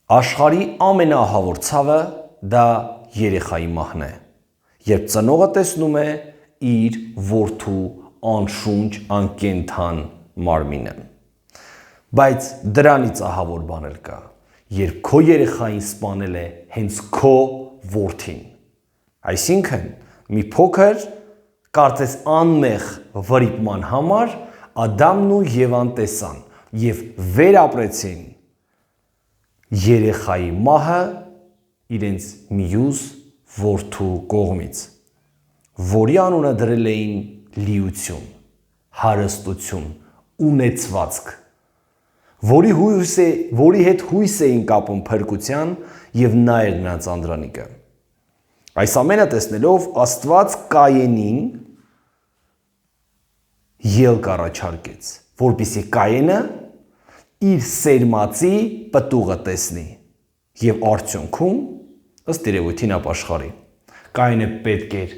Աշխարհի ամենահավոր ցավը դա երեխայի մահն է, երբ ծնողը տեսնում է իր որդու անշունչ, անկենդան մարմինը։ Բայց դրանից ահավոր բան էլ կա, երբ քո երեխային սպանել է հենց քո որդին։ Այսինքն, մի փոքր կարծես անմեղ վրիպման համար Ադամն ու Եվան տեսան եւ վերապրեցին երեխայի մահը իրենց մյուս որդու կողմից, որի անունը դրել էին լիություն, հարստություն, ունեցվածք, որի հետ հույս էին կապում փրկության եւ նա էր նրանց անդրանիկը։ Այս ամենը տեսնելով Աստված Կայենին ելք առաջարկեց, որպեսզի Կայենը իր սերմացի պտուղը տեսնի եւ արդյունքում ըստ երևույթին ապաշխարի։ Կայենը պետք էր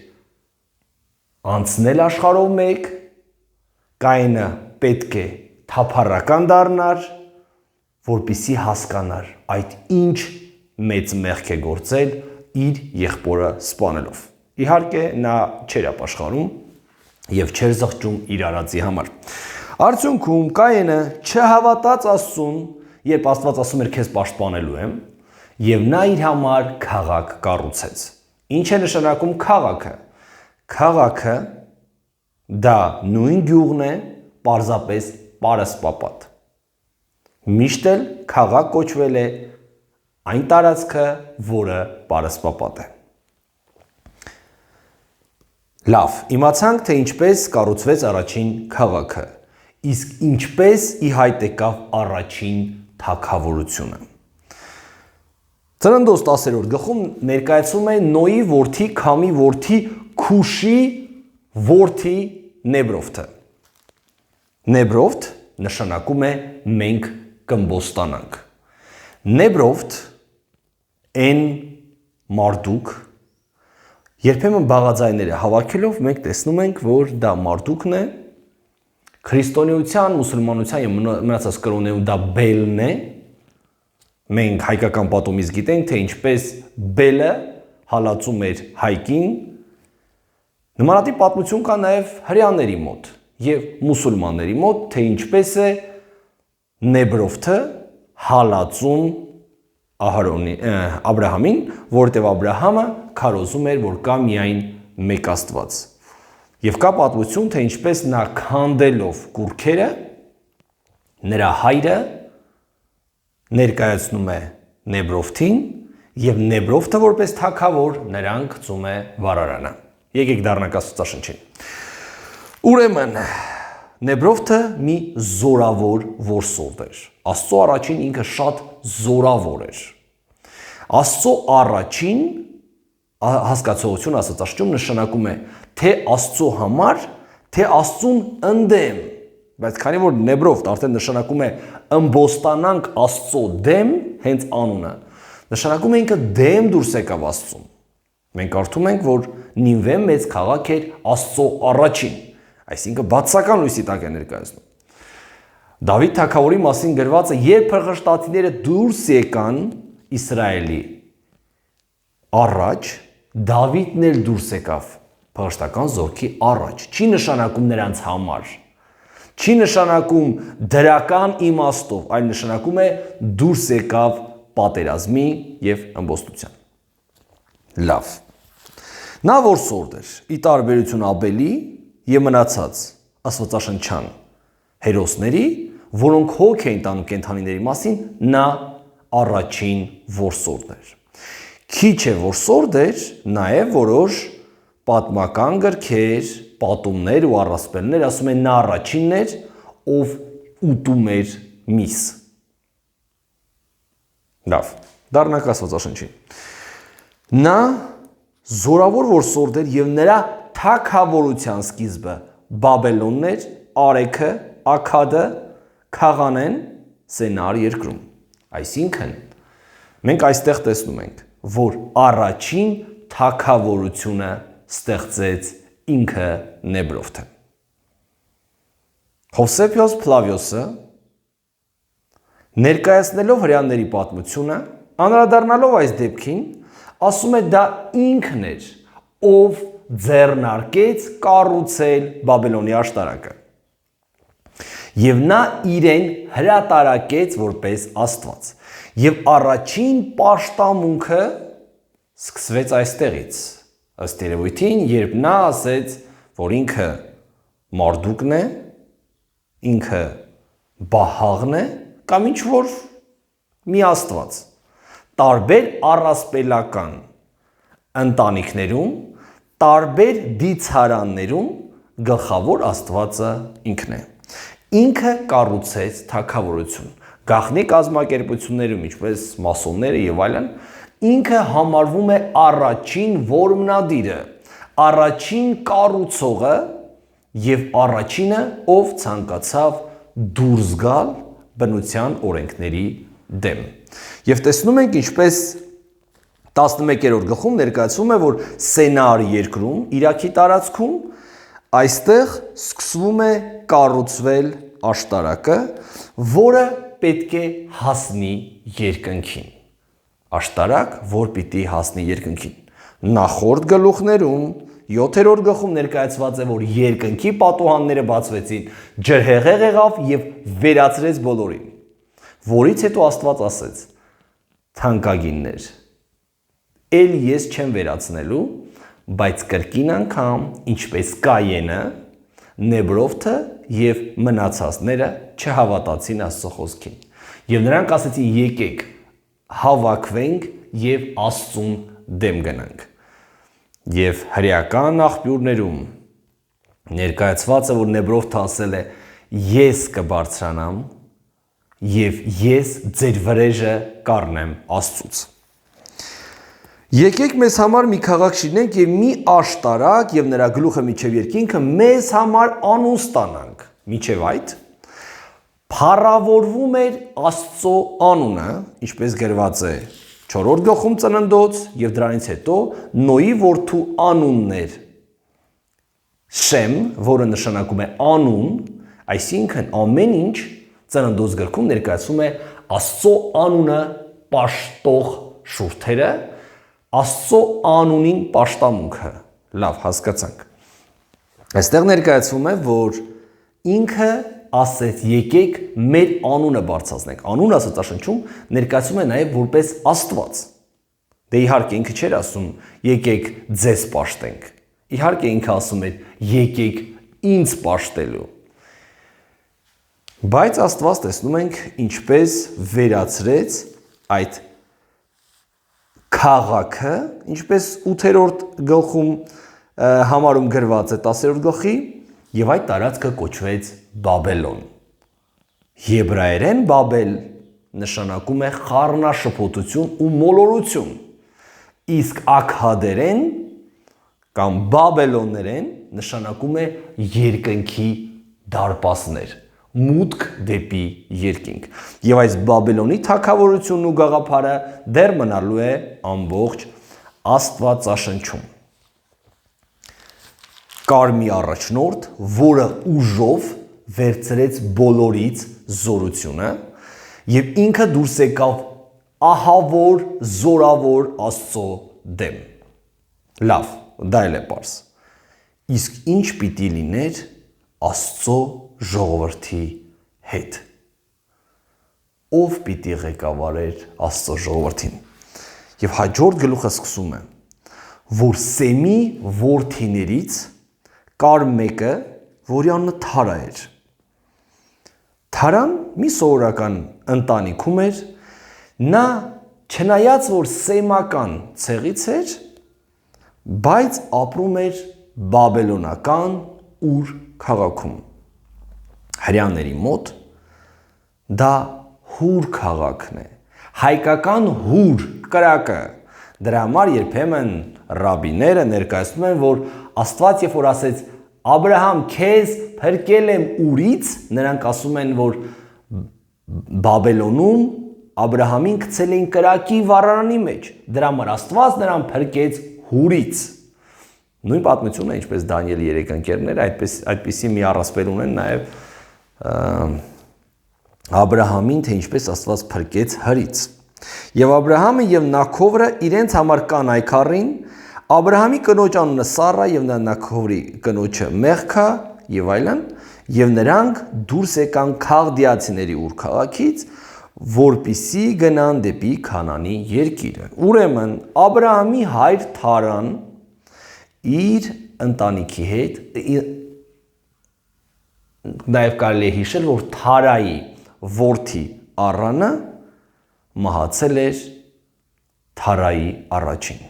անցնել աշխարհով մեկ, Կայենը պետք է թափառական դառնար, որպեսզի հասկանար այդ ինչ մեծ մեղք է գործել իր եղբորը սպանելով։ Իհարկե նա չէր ապաշխարում եւ չէր զղջում իր արածի համար։ Արդյունքում Կայենը չհավատաց Աստծուն, երբ Աստված ասում էր քեզ պաշտպանելու եմ, եւ նա իր համար քաղաք կառուցեց։ Ինչ է նշանակում քաղաքը։ Քաղաքը դա նույն գյուղն է, պարզապես պարսպապատ։ Միշտ էլ քաղաք կոչվել է այն տարածքը, որը պարսպապատ է։ Լավ, իմացանք, թե ինչպես կառուցվեց առաջին քաղաքը, իսկ ինչպես ի հայտ եկավ առաջին թագավորությունը։ Ծննդոց 10-րդ գլխում ներկայացվում է Նոյի որդի Քամի որդի Քուշի որդի Նեբրովթը։ Նեբրովթ նշանակում է մենք կըմբոստանանք։ Նեբրովթ N մարդուկ, երբեմն բաղաձայները հավաքելով մենք տեսնում ենք, որ դա մարդուկն է, քրիստոնեության, մուսուլմանության եւ մնացած կրոններում դա բելն է։ Մենք հայկական պատումից գիտենք, թե ինչպես բելը հալածում էր հայկին։ Նմանատիպ պատմություն կա նաեւ հրեաների մոտ եւ մուսուլմանների մոտ, թե ինչպես է Նեբրովթը հալածում Աբրահամին, որտեղ Աբրահամը քարոզում էր, որ կա միայն մեկ Աստված։ Եվ կա պատմություն, թե ինչպես նա քանդելով կուռքերը նրա հայրը ներկայացնում է Նեբրովթին եւ Նեբրովթը որպես թագավոր նրան գցում է վարարանը։ Եկեք դառնանք Աստվածաշնչին։ Ուրեմն Նեբրովթը մի զորավոր որսորդ էր։ Աստծո առաջին ինքը շատ զորավոր էր։ Աստծո առաջին հասկացողություն Աստվածաշնչում նշանակում է թե Աստծո համար, թե Աստծուն ընդդեմ, բայց քանի որ Նեբրովթ արդեն նշանակում է ըմբոստանանք Աստծո դեմ, հենց անունը, նշանակում է ինքը դեմ դուրս եկավ Աստծուն։ Մենք կարդում ենք, որ Նինվե մեծ քաղաք էր Աստծո առաջին, այսինքն բացական լույսի տակ է ներկայացնում։ Դավիթ թագավորի մասին գրված է, երբ փրկշտացիները դուրս եկան Իսրայելի առաջ, Դավիթն էլ դուրս եկավ փրկշտական զորքի առաջ։ Չի նշանակում նրանց համար, չի նշանակում դրական իմաստով, այլ նշանակում է դուրս եկավ պատերազմի եւ ըմբոստության։ Լավ։ Նա որսորդ էր, ի տարբերություն Աբելի եւ մնացած աստվածաշնչյան հերոսների, որոնք հոգ էին տանում կենդանիների մասին, նա առաջին որսորդն էր։ Քիչ է որսորդ էր նաև որոշ պատմական գրքեր, պատումներ ու առասպելներ ասում են նա առաջինն էր, ով ուտում էր միս։ Լավ, դառնանք Աստվածաշնչին։ Նա զորավոր որսորդ էր եւ նրա թագավորության սկիզբը Բաբելոնն էր, Արեքը, Աքադը, Քաղանեն, Սենար երկրում։ Այսինքն մենք այստեղ տեսնում ենք, որ առաջին թագավորությունը ստեղծեց ինքը Նեբրովթը։ Հովսեփիոս Փլավիոսը ներկայացնելով հրեաների պատմությունը անդրադառնալով այս դեպքին, ասում է դա ինքն էր, ով ձեռնարկեց կառուցել Բաբելոնի աշտարակը։ Եվ նա իրեն հրատարակեց որպես Աստված։ Եվ առաջին պաշտամունքը սկսվեց այստեղից։ Ըստ երևույթին, երբ նա ասեց, որ ինքը Մարդուկն է, ինքը Բահաղն է, կամ ինչ որ մի Աստված։ Տարբեր առասպելական ընտանիքներում, տարբեր դիցարաններում գլխավոր Աստվածը ինքն է։ Ինքը կառուցեց թագավորություն։ Գաղտնի կազմակերպություններում, ինչպես մասոնները եւ այլն, ինքը համարվում է առաջին որմնադիրը, առաջին կառուցողը եւ առաջինը, ով ցանկացավ դուրս գալ բնության օրենքների դեմ։ Եվ տեսնում ենք, ինչպես 11-րդ գլխում ներկայացվում է, որ Սենար երկրում, Իրաքի տարածքում, այստեղ սկսվում է կառուցվել աշտարակը, որը պետք է հասնի երկնքին։ Աշտարակ, որ պիտի հասնի երկնքին։ Նախորդ գլուխներում 7-րդ գլխում ներկայացված է, որ երկնքի պատուհանները բացվեցին, ջրհեղեղ եղավ եւ վերացրեց բոլորին։ Որից հետո Աստված ասեց. թանկագիններ, էլ ես չեմ վերացնելու, բայց կրկին անգամ, ինչպես Կայենը, Նեբրովթը եւ մնացածները չհավատացին Աստծո խոսքին։ Եվ նրանք ասացին. եկեք հավաքվենք եւ Աստծուն դեմ գնանք։ Եվ հրեական աղբյուրներում ներկայացված է, որ Նեբրովթը ասել է. ես կբարձրանամ եւ ես ձեր վրեժը կառնեմ Աստծուց։ Եկեք մեզ համար մի քաղաք շինենք եւ մի աշտարակ եւ նրա գլուխը միջև երկինքը մեզ համար անուն ստանանք։ Միջև այդ փառավորվում էր Աստծո անունը, ինչպես գրված է 4-րդ գլխում ծննդոց եւ դրանից հետո Նոյի որդու անունն էր Շեմ, որը նշանակում է անուն, այսինքն ամեն ինչ ծննդոց գրքում ներկայացում է Աստծո անունը պաշտող շուրթերը, Աստծո անունին պաշտամունքը։ Լավ, հասկացանք։ Այստեղ ներկայացվում է, որ ինքը ասեց եկեք մեր անունը բարձրացնենք։ Անուն Աստվածաշնչում ներկայացվում է նաև որպես Աստված։ Դե իհարկե ինքը չէր ասում եկեք ձեզ պաշտենք։ Իհարկե ինքը ասում էր եկեք ինձ պաշտելու։ Բայց Աստված տեսնում ենք ինչպես վերացրեց այդ քաղաքը, ինչպես 8-րդ գլխում համարում գրված է 10-րդ գլխի, եւ այդ տարածքը կոչվեց Բաբելոն։ Եբրայերեն Բաբել նշանակում է խառնաշփոթություն ու մոլորություն, իսկ աքհադերեն կամ բաբելոներեն նշանակում է երկնքի դարպասներ, մուտք դեպի երկինք։ Եվ այս Բաբելոնի թագավորությունն ու գաղափարը դեռ մնալու է ամբողջ Աստվածաշնչում։ Կար մի առաջնորդ, որը ուժով վերցրեց բոլորից զորությունը եւ ինքը դուրս եկավ ահավոր, զորավոր Աստծո դեմ։ Լավ, դա էլ է պարզ։ Իսկ ինչ պիտի լիներ Աստծո ժողովրդի հետ։ Ով պիտի ղեկավարեր Աստծո ժողովրդին։ Եվ հաջորդ գլուխը սկսում է, որ Սեմի որդիներից կար մեկը, որի անունը Թարա էր։ Թարան մի սովորական ընտանիքում էր, նա չնայած որ սեմական ցեղից էր, բայց ապրում էր բաբելոնական Ուր քաղաքում։ Հրեաների մոտ դա Հուր քաղաքն է, հայկական Հուր կրակը։ Դրա համար երբեմն ռաբիները ներկայացնում են, որ Աստված երբ որ ասեց Աբրահամ քեզ փրկել եմ Ուրից, նրանք ասում են, որ Բաբելոնում Աբրահամին գցել էին կրակի վառարանի մեջ, դրա համար Աստված նրան փրկեց Հուրից։ Նույն պատմությունը, ինչպես Դանիելի 3 ընկերները, այդպիսի մի առասպել ունեն նաև Աբրահամին, թե ինչպես Աստված փրկեց հրից։ Եվ Աբրահամը եւ Նաքովրը իրենց համար կանայք առին, Աբրահամի կնոջ անունը Սառա եւ Նաքովրի կնոջը Մեղքա եւ այլն, եւ նրանք դուրս եկան Քաղդիացիների ուր քաղաքից, որպիսի գնան դեպի Քանանի երկիրը։ Ուրեմն Աբրահամի հայր Թարան իր ընտանիքի հետ, նաև կարելի է հիշել, որ Թարայի որդի Առանը մահացել էր Թարայի առաջին,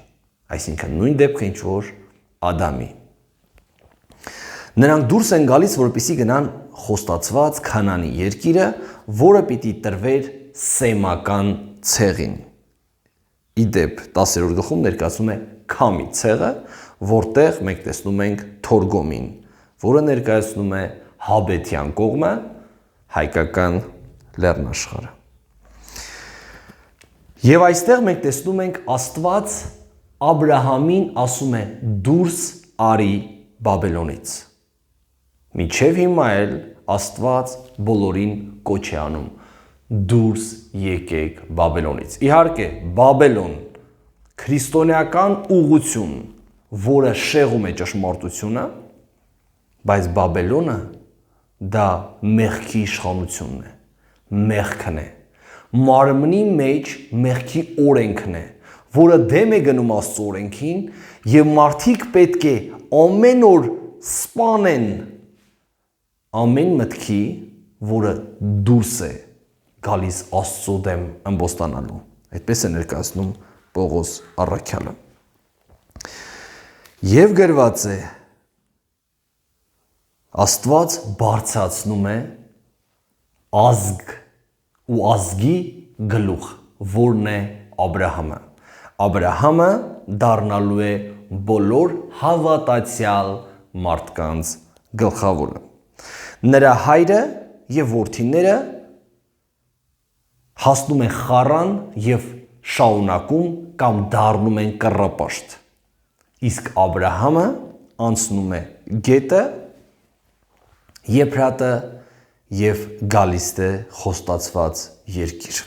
այսինքն նույն դեպքը ինչ որ Ադամի։ Նրանք դուրս են գալիս, որպեսզի գնան խոստացված Քանանի երկիրը, որը պիտի տրվեր Սեմական ցեղին։ Իդեպ 10-րդ գլխում ներկայացնում է Քամի ցեղը, որտեղ մենք տեսնում ենք Թորգոմին, որը ներկայացնում է Հաբետյան կողմը, հայկական լեռնաշխարհը։ Եվ այստեղ մենք տեսնում ենք Աստված Աբրահամին ասում է դուրս արի Բաբելոնից։ Մինչև հիմա էլ Աստված բոլորին կոչ է անում դուրս եկեք Բաբելոնից։ Իհարկե, Բաբելոն քրիստոնեական ուղղություն, որը շեղում է ճշմարտությունը, բայց Բաբելոնը դա մեղքի իշխանությունն է, մեղքն է, մարմնի մեջ մեղքի օրենքն է, որը դեմ է գնում Աստծո օրենքին, եւ մարդիկ պետք է ամեն օր սպանեն ամեն մտքի, որը դուրս է գալիս Աստծո դեմ ըմբոստանալու։ Այդպես է ներկայացնում Պողոս առաքյալը։ Եվ գրված է Աստված բարձրացնում է ազգ ու ազգի գլուխ, որն է Աբրահամը։ Աբրահամը դառնալու է բոլոր հավատացյալ մարդկանց գլխավորը։ Նրա հայրը եւ որդիները հասնում են Խարան եւ շարունակում կամ դառնում են կռապաշտ։ Իսկ Աբրահամը անցնում է գետը, Եփրատը եւ գալիս է խոստացված երկիր։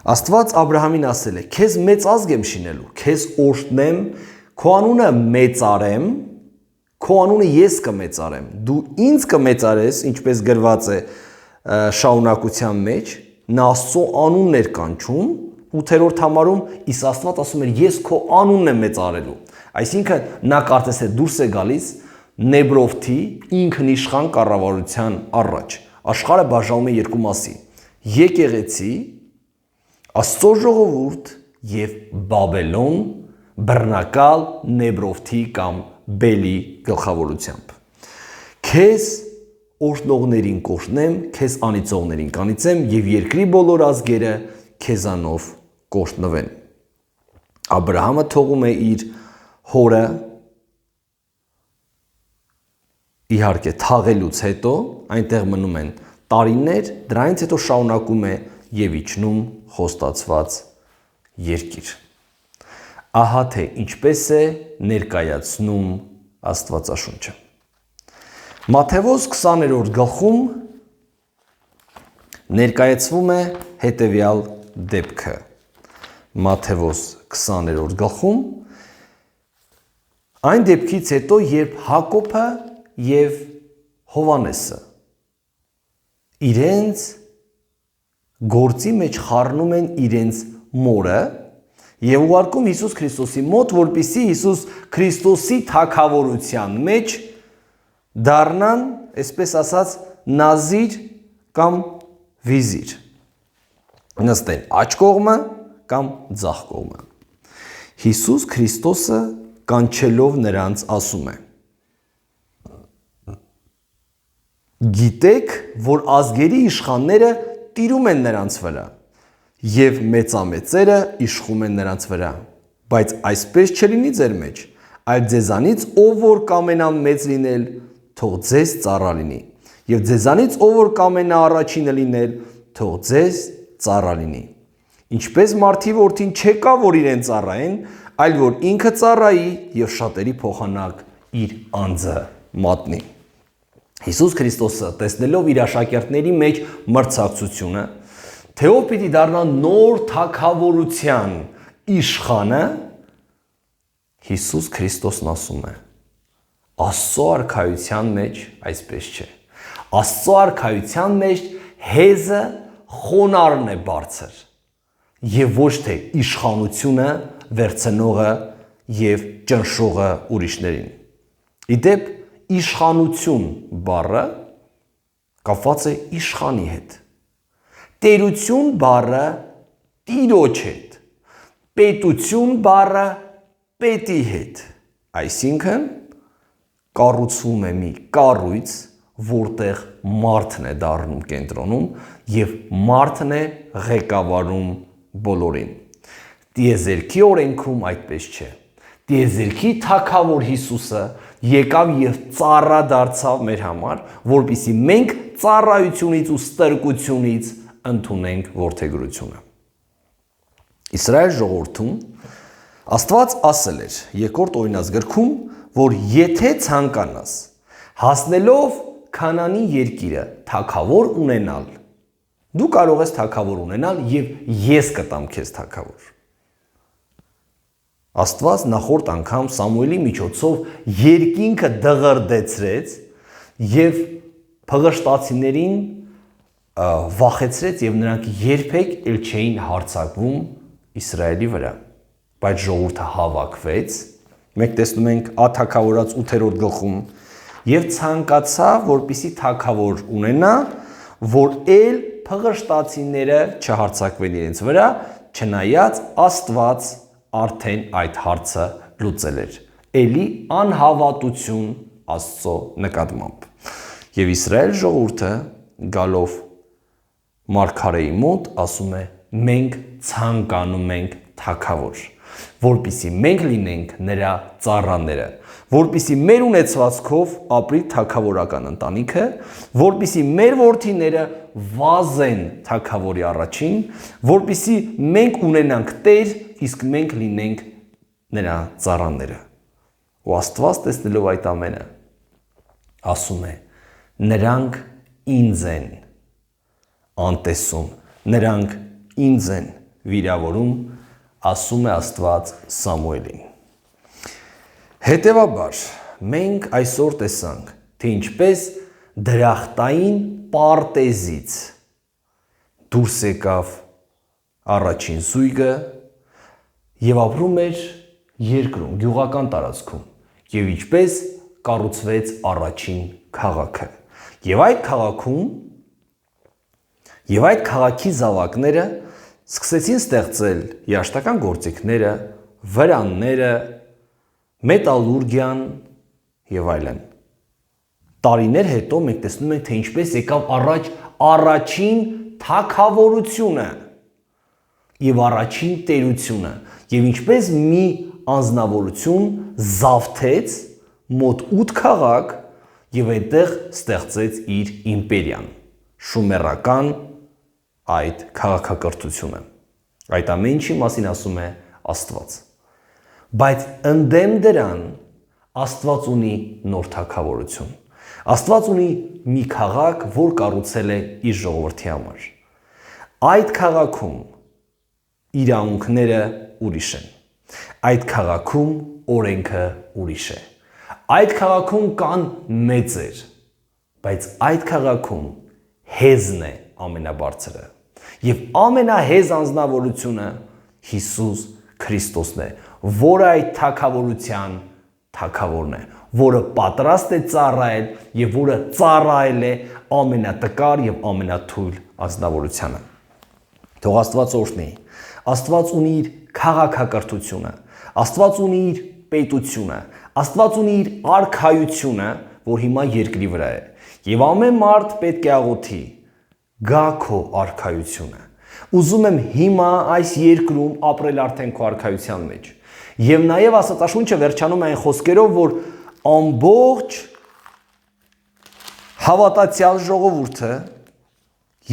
Աստված Աբրահամին ասել է. «Քեզ մեծ ազգ եմ շինելու, քեզ օրհնեմ, քո անունը մեծարեմ, քո անունը ես կմեծարեմ, դու ինձ կմեծարես, ինչպես գրված է շարունակության մեջ, նա Աստծո անունն էր կանչում, 8-րդ համարում, իսկ Աստված ասում էր, ես քո անունն եմ մեծարելու»։ Այսինքն նա կարծես է դուրս է գալիս Նեբրովթի ինքնիշխան կառավարության առաջ։ Աշխարհը բաժանում է երկու մասի՝ եկեղեցի, Աստծո ժողովուրդ եւ Բաբելոն, բռնակալ Նեբրովթի կամ Բելի գլխավորությամբ։ Քեզ օրհնողներին կօրհնեմ, քեզ անիծողներին կանիծեմ եւ երկրի բոլոր ազգերը քեզանով կօրհնվեն։ Աբրահամը թողում է իր հորը, իհարկե թաղելուց հետո, այնտեղ մնում են տարիներ, դրանից հետո շարունակում է եւ իջնում խոստացված երկիր։ Ահա թե ինչպես է ներկայացնում Աստվածաշունչը։ Մատթեոս 20-րդ գլխում ներկայացվում է հետևյալ դեպքը։ Մատթեոս 20-րդ գլխում այն դեպքից հետո, երբ Հակոբը եւ Հովանեսը իրենց գործի մեջ խառնում են իրենց մորը եւ ուղարկում Հիսուս Քրիստոսի մոտ, որպեսզի Հիսուս Քրիստոսի թագավորության մեջ դառնան, այսպես ասած, նազիր կամ վիզիր, նստեն աջ կողմը կամ ձախ կողմը։ Հիսուս Քրիստոսը կանչելով նրանց ասում է. Գիտեք, որ ազգերի իշխանները տիրում են նրանց վրա եւ մեծամեծերը իշխում են նրանց վրա, բայց այսպես չլինի ձեր մեջ, այլ ձեզանից ով որ կամենա մեծ լինել, թող ձեզ ծառա լինի, եւ ձեզանից ով որ կամենա առաջինը լինել, թող ձեզ ծառա լինի։ Ինչպես մարդի որդին չեկա, որ իրեն ծառայեն, այլ որ ինքը ծառայի եւ շատերի փոխանակ իր անձը մատնի։ Հիսուս Քրիստոսը, տեսնելով իր աշակերտների մեջ մրցակցությունը, թե ով պիտի դառնա նոր թագավորության իշխանը, Հիսուս Քրիստոսն ասում է, Աստծո արքայության մեջ այսպես չէ։ Աստծո արքայության մեջ հեզը խոնարհն է բարձր եւ ոչ թե իշխանությունը վերցնողը եւ ճնշողը ուրիշներին։ Իդեպ իշխանություն բառը կապված է իշխանի հետ։ Տերություն բառը տիրոջ հետ։ Պետություն բառը պետի հետ։ Այսինքն կառուցվում է մի կառույց, որտեղ մարդն է դառնում կենտրոնում եւ մարդն է ղեկավարում բոլորին։ Տիեզերքի օրենքում այդպես չէ։ Տիեզերքի թագավոր Հիսուսը եկավ եւ ծառա դարձավ մեր համար, որպեսզի մենք ծառայությունից ու ստրկությունից ընդունենք որդեգրությունը։ Իսրայել ժողովրդում Աստված ասել էր երկրորդ օրինացագրքում, որ եթե ցանկանաս հասնելով Քանանի երկիրը թագավոր ունենալ, դու կարող ես թագավոր ունենալ եւ ես կտամ քեզ թագավոր։ Աստված նախորդ անգամ Սամուելի միջոցով երկինքը դղրդեցրեց եւ փղշտացիներին վախեցրեց եւ նրանք երբեք էլ չէին հարձակվում Իսրայելի վրա, բայց ժողովուրդը հավաքվեց, մենք տեսնում ենք Աթագավորաց 8-րդ գլխում, եւ ցանկացավ, որպիսի թագավոր ունենա, որ էլ փղշտացիները չհարձակվեն իրենց վրա, չնայած Աստված արդեն այդ հարցը լուծել էր։ Էլի անհավատություն Աստծո նկատմամբ։ Եվ Իսրայել ժողովուրդը գալով Մարգարեի մոտ ասում է. մենք ցանկանում ենք թագավոր, որպեսզի մենք լինենք նրա ծառաները, որպեսզի մեր ունեցվածքով ապրի թագավորական ընտանիքը, որպեսզի մեր որդիները վազեն թագավորի առաջին, որպեսզի մենք ունենանք Տեր, իսկ մենք լինենք նրա ծառաները։ Ու Աստված տեսնելով այդ ամենը ասում է. նրանք ինձ են անտեսում, նրանք ինձ են վիրավորում, ասում է Աստված Սամուելին։ Հետևաբար, մենք այսօր տեսանք, թե ինչպես դրախտային պարտեզից դուրս եկավ առաջին զույգը եւ ապրում էր երկրում, գյուղական տարածքում, եւ ինչպես կառուցվեց առաջին քաղաքը։ Եվ այդ քաղաքի զավակները սկսեցին ստեղծել երաժշտական գործիքները, վրանները, մետալուրգիան եւ այլն։ Տարիներ հետո մենք տեսնում ենք, թե ինչպես եկավ առաջ առաջին թագավորությունը եւ առաջին տերությունը, եւ ինչպես մի անձնավորություն զավթեց մոտ 8 քաղաք եւ այդտեղ ստեղծեց իր իմպերիան, շումերական այդ քաղաքակրթությունը։ Այդ ամեն ինչի մասին ասում է Աստված։ Բայց ընդդեմ դրան Աստված ունի նոր թագավորություն։ Աստված ունի մի քաղաք, որ կառուցել է իր ժողովրդի համար։ Այդ քաղաքում իրավունքները ուրիշ են։ Այդ քաղաքում օրենքը ուրիշ է։ Այդ քաղաքում կան մեծեր, բայց այդ քաղաքում հեզն է ամենաբարձրը։ Եվ ամենահեզ անձնավորությունը Հիսուս Քրիստոսն է, որը այդ թագավորության թագավորն է, որը պատրաստ է ծառայել եւ որը ծառայել է ամենատկար եւ ամենաթույլ անձնավորությանը։ Թող Աստված օրհնի։ Աստված ունի իր քաղաքակրթությունը, Աստված ունի իր պետությունը, Աստված ունի իր արքայությունը, որ հիմա երկրի վրա է։ Եվ ամեն մարդ պետք է աղոթի. գա քո արքայությունը։ Ուզում եմ հիմա այս երկրում ապրել արդեն քո արքայության մեջ։ Եվ նաև Աստվածաշունչը վերջանում է այն խոսքերով, որ ամբողջ հավատացյալ ժողովուրդը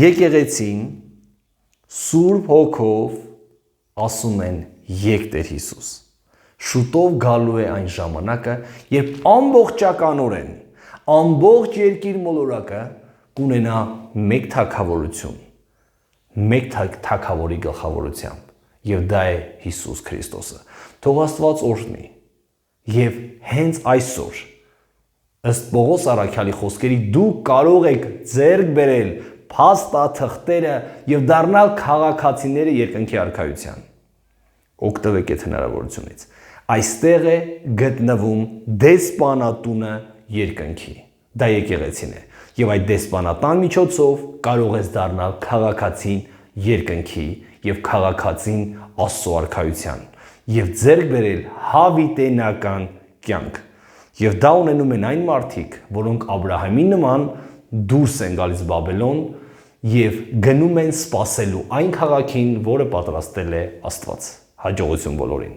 եկեղեցին Սուրբ Հոգով ասում են եկ Տեր Հիսուս։ Շուտով գալու է այն ժամանակը, երբ ամբողջականորեն ամբողջ երկիր մոլորակը կունենա մեկ թագավորություն, մեկ թագավորի գլխավորությամբ, եւ դա է Հիսուս Քրիստոսը։ Թող Աստված օրհնի։ Եվ հենց այսօր, ըստ Պողոս առաքյալի խոսքերի, դուք կարող եք ձեռք բերել փաստաթղթերը եւ դառնալ քաղաքացիները երկնքի արքայության։ Օգտվեք այդ հնարավորությունից։ Այստեղ է գտնվում դեսպանատունը երկնքի։ Դա եկեղեցին է։ Եվ այդ դեսպանատան միջոցով կարող ես դառնալ քաղաքացին երկնքի եւ քաղաքացին Աստծո արքայության եւ ձեռք բերել հավիտենական կյանք։ Եվ դա ունենում են այն մարդիկ, որոնք Աբրահամի նման դուրս են գալիս Բաբելոն եւ գնում են սпасելու այն քաղաքին, որը պատրաստել է Աստված։ Հաջողություն բոլորին։